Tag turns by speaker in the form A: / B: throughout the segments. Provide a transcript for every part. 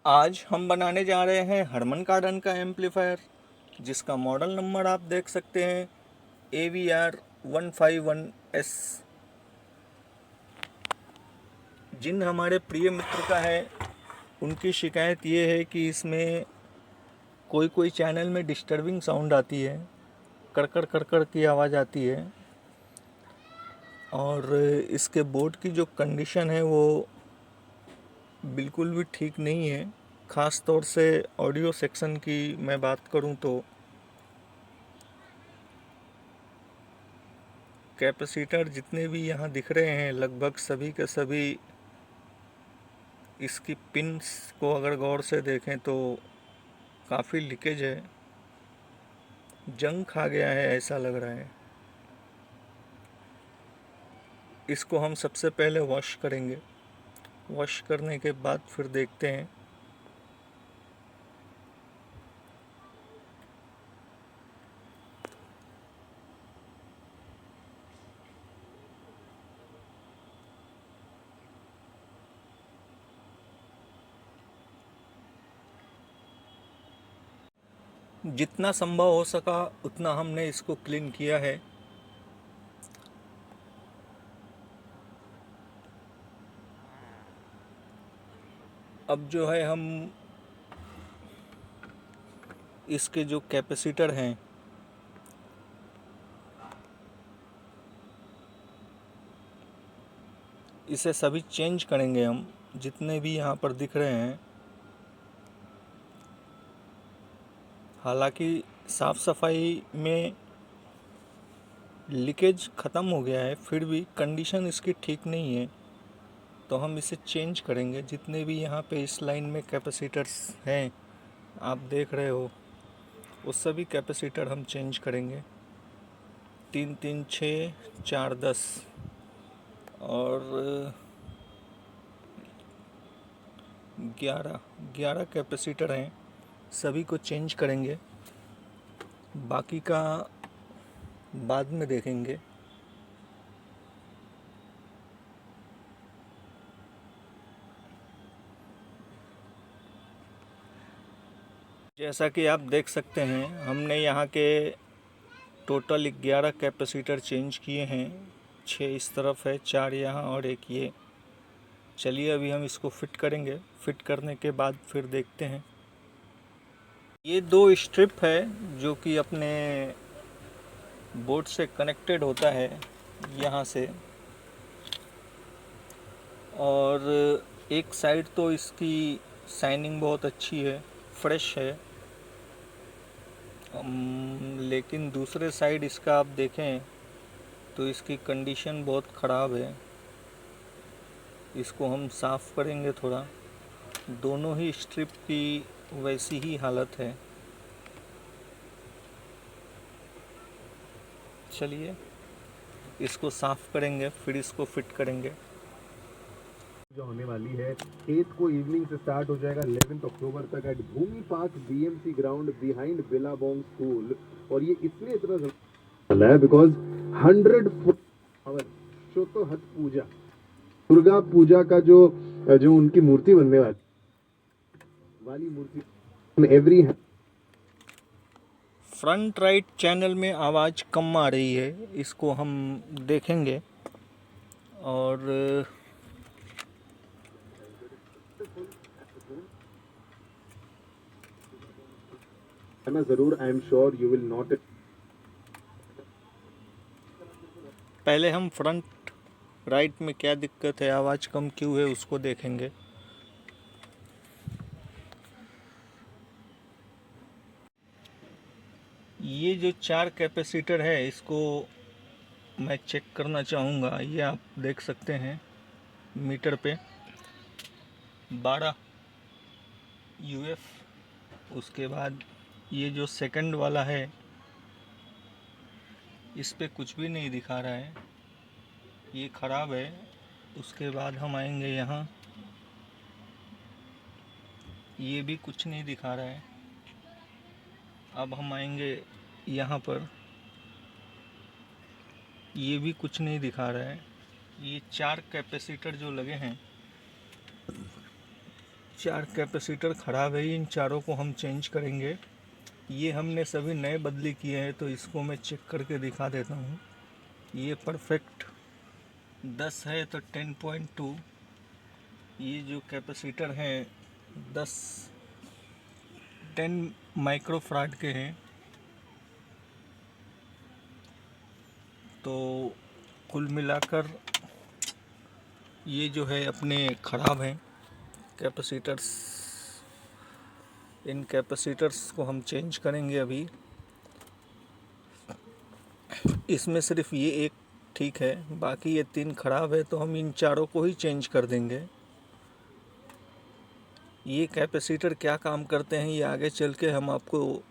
A: आज हम बनाने जा रहे हैं हरमन कार्डन का एम्पलीफायर, जिसका मॉडल नंबर आप देख सकते हैं AVR151S। जिन हमारे प्रिय मित्र का है, उनकी शिकायत ये है कि इसमें कोई कोई चैनल में डिस्टर्बिंग साउंड आती है, कड़कड़ कड़कड़ की आवाज़ आती है। और इसके बोर्ड की जो कंडीशन है वो बिल्कुल भी ठीक नहीं है। ख़ास तौर से ऑडियो सेक्शन की मैं बात करूं तो कैपेसिटर जितने भी यहाँ दिख रहे हैं, लगभग सभी के सभी इसकी पिन्स को अगर गौर से देखें तो काफ़ी लीकेज है, जंग खा गया है ऐसा लग रहा है। इसको हम सबसे पहले वॉश करेंगे। वॉश करने के बाद फिर देखते हैं। जितना संभव हो सका उतना हमने इसको क्लीन किया है। अब जो है हम इसके जो कैपेसिटर हैं इसे सभी चेंज करेंगे हम, जितने भी यहाँ पर दिख रहे हैं। हालांकि साफ़ सफाई में लीकेज ख़त्म हो गया है, फिर भी कंडीशन इसकी ठीक नहीं है, तो हम इसे चेंज करेंगे। जितने भी यहाँ पे इस लाइन में कैपेसिटर्स हैं आप देख रहे हो, वो सभी कैपेसिटर हम चेंज करेंगे। 3 3 6 4 10 और 11 कैपेसिटर हैं, सभी को चेंज करेंगे। बाकी का बाद में देखेंगे। जैसा कि आप देख सकते हैं, हमने यहाँ के टोटल 11 कैपेसिटर चेंज किए हैं। 6 इस तरफ है, 4 यहाँ और 1 ये। चलिए अभी हम इसको फिट करेंगे। फिट करने के बाद फिर देखते हैं। ये 2 स्ट्रिप है जो कि अपने बोर्ड से कनेक्टेड होता है यहाँ से, और एक साइड तो इसकी शाइनिंग बहुत अच्छी है, फ्रेश है। लेकिन दूसरे साइड इसका आप देखें तो इसकी कंडीशन बहुत ख़राब है। इसको हम साफ़ करेंगे थोड़ा। दोनों ही स्ट्रिप की वैसी ही हालत है। चलिए इसको साफ़ करेंगे, फिर इसको फिट करेंगे।
B: जो होने वाली है 8 को इवनिंग से स्टार्ट हो जाएगा 11 अक्टूबर तक at Bhoomi park BMC ground behind Billabong school. और ये इसलिए इतना चला है बिकॉज 100 फुट तो हथ पूजा, दुर्गा पूजा का जो जो उनकी मूर्ति बनने वाली मूर्ति एवरी
A: फ्रंट राइट चैनल में आवाज़ कम आ रही है, इसको हम देखेंगे। और
B: है ना, जरूर I am sure you will not.
A: पहले हम फ्रंट राइट में क्या दिक्कत है, आवाज़ कम क्यों है, उसको देखेंगे। ये जो 4 कैपेसिटर है इसको मैं चेक करना चाहूँगा। ये आप देख सकते हैं मीटर पे 12 UF। उसके बाद ये जो सेकंड वाला है इस पे कुछ भी नहीं दिखा रहा है, ये ख़राब है। उसके बाद हम आएंगे यहाँ, ये भी कुछ नहीं दिखा रहा है। अब हम आएंगे यहाँ पर, ये भी कुछ नहीं दिखा रहा है। ये 4 कैपेसिटर जो लगे हैं, 4 कैपेसिटर ख़राब है, इन चारों को हम चेंज करेंगे। ये हमने सभी नए बदली किए हैं, तो इसको मैं चेक करके दिखा देता हूँ। ये परफेक्ट 10 है तो 10.2, ये जो कैपेसिटर हैं 10 माइक्रोफराड के हैं। तो कुल मिलाकर ये जो है अपने ख़राब हैं कैपेसिटर्स। इन कैपेसिटर्स को हम चेंज करेंगे अभी। इसमें सिर्फ ये एक ठीक है, बाकी ये 3 ख़राब है, तो हम इन चारों को ही चेंज कर देंगे। ये कैपेसिटर क्या काम करते हैं ये आगे चल के हम आपको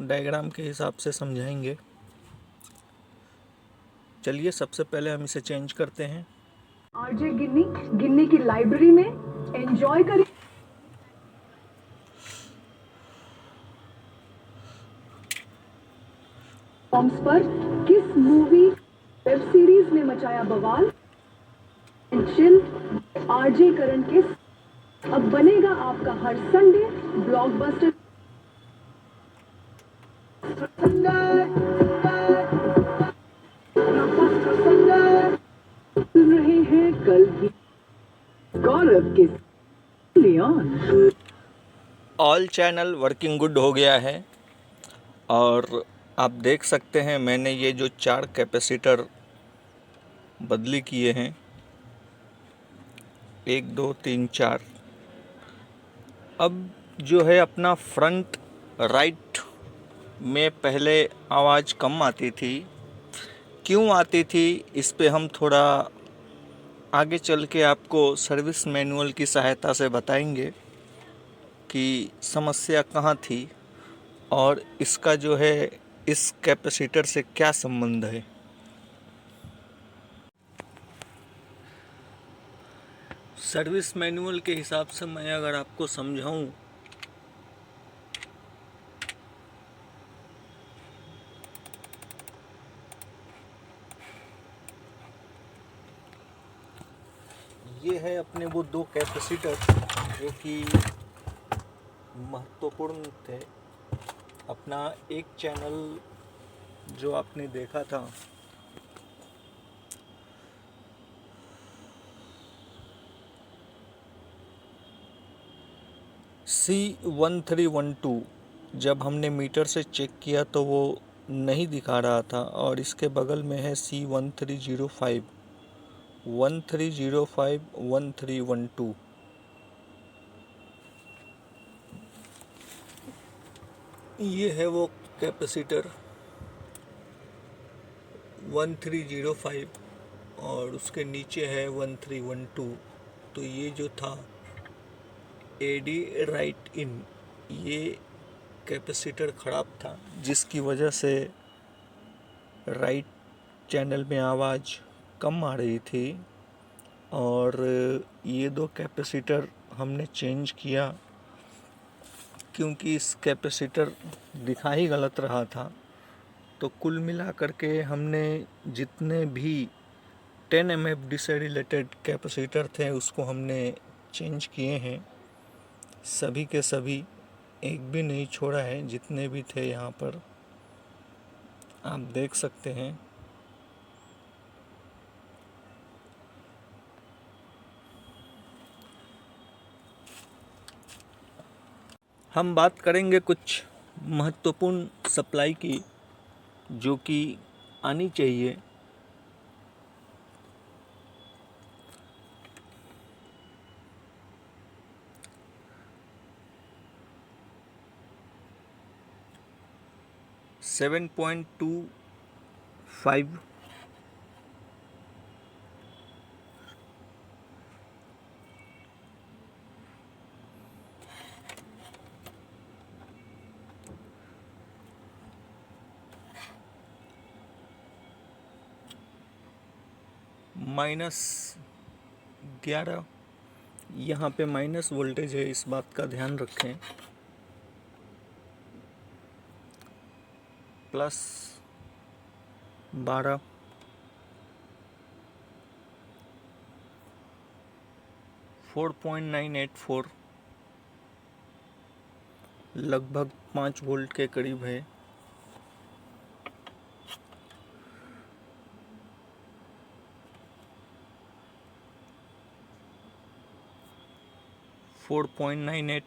A: डायग्राम के हिसाब से समझाएंगे। चलिए सबसे पहले हम इसे चेंज करते हैं।
C: आरजे गिन्नी की लाइब्रेरी में एंजॉय करें। फॉर्म्स पर किस मूवी वेब सीरीज ने मचाया बवाल? चिल आरजे करण के अब बनेगा आपका हर संडे ब्लॉकबस्टर। सुन रहे हैं कल की गौरव के लियोन।
A: ऑल चैनल वर्किंग गुड हो गया है और आप देख सकते हैं मैंने ये जो 4 कैपेसिटर बदली किए हैं, 1 2 3 4। अब जो है अपना फ्रंट राइट में पहले आवाज़ कम आती थी। क्यों आती थी इस पे हम थोड़ा आगे चल के आपको सर्विस मैनुअल की सहायता से बताएंगे कि समस्या कहाँ थी और इसका जो है इस कैपेसिटर से क्या संबंध है। सर्विस मैनुअल के हिसाब से मैं अगर आपको समझाऊं ये है अपने वो 2 कैपेसिटर जो कि महत्वपूर्ण थे। अपना एक चैनल जो आपने देखा था C1312, जब हमने मीटर से चेक किया तो वो नहीं दिखा रहा था, और इसके बगल में है C1305 1312। ये है वो कैपेसिटर 1305 और उसके नीचे है 1312। तो ये जो था एडी राइट इन, ये कैपेसिटर ख़राब था जिसकी वजह से राइट चैनल में आवाज़ कम आ रही थी। और ये 2 कैपेसिटर हमने चेंज किया क्योंकि इस कैपेसिटर दिखा ही गलत रहा था। तो कुल मिला करके हमने जितने भी 10 MFD से रिलेटेड कैपेसिटर थे उसको हमने चेंज किए हैं। सभी के सभी, एक भी नहीं छोड़ा है, जितने भी थे यहाँ पर आप देख सकते हैं। हम बात करेंगे कुछ महत्वपूर्ण सप्लाई की जो कि आनी चाहिए। -7.25 -11, यहाँ पे माइनस वोल्टेज है, इस बात का ध्यान रखें। +12, 4.984 लगभग 5 वोल्ट के करीब है। Four point nine eight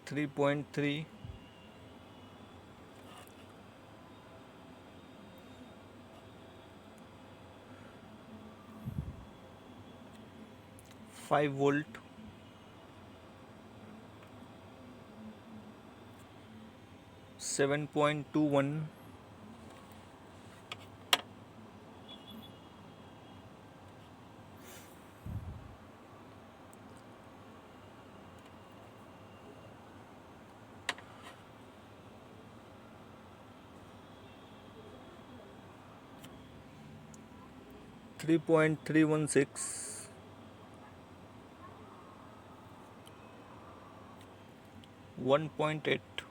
A: 3.3 5 volt 7.21 3.316 1.8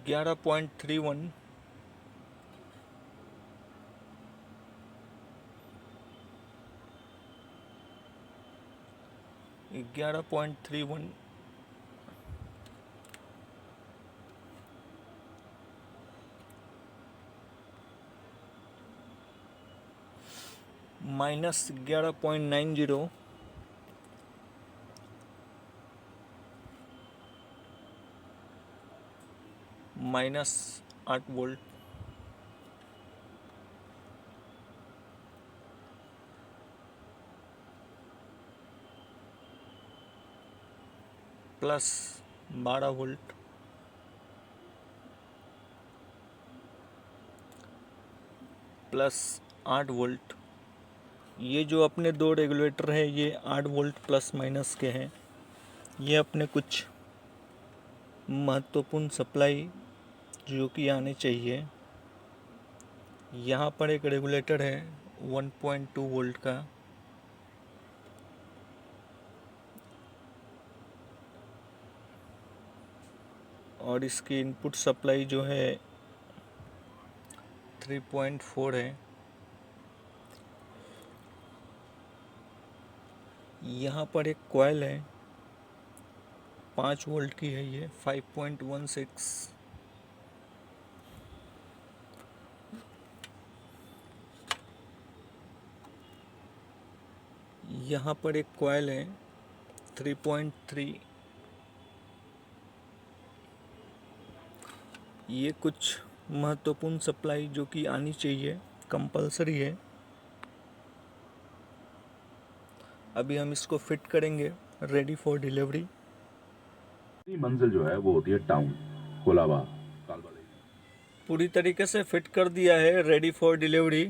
A: 11.31 11.31 minus 11.90 minus 8 volt plus 12 volt plus 8 volt. ये जो अपने दो रेगुलेटर है ये 8 वोल्ट प्लस माइनस के हैं। ये अपने कुछ महत्वपूर्ण सप्लाई जो कि आने चाहिए। यहाँ पर एक रेगुलेटर है 1.2 वोल्ट का, और इसकी इनपुट सप्लाई जो है 3.4 है। यहाँ पर एक कॉइल है 5 वोल्ट की है, ये 5.16। यहाँ पर एक कॉइल है 3.3। ये कुछ महत्वपूर्ण सप्लाई जो कि आनी चाहिए, कंपलसरी है। अभी हम इसको फिट करेंगे, रेडी फॉर डिलीवरी।
B: मंजिल जो है वो होती है टाउन कोलाबा।
A: पूरी तरीके से फिट कर दिया है, रेडी फॉर डिलीवरी।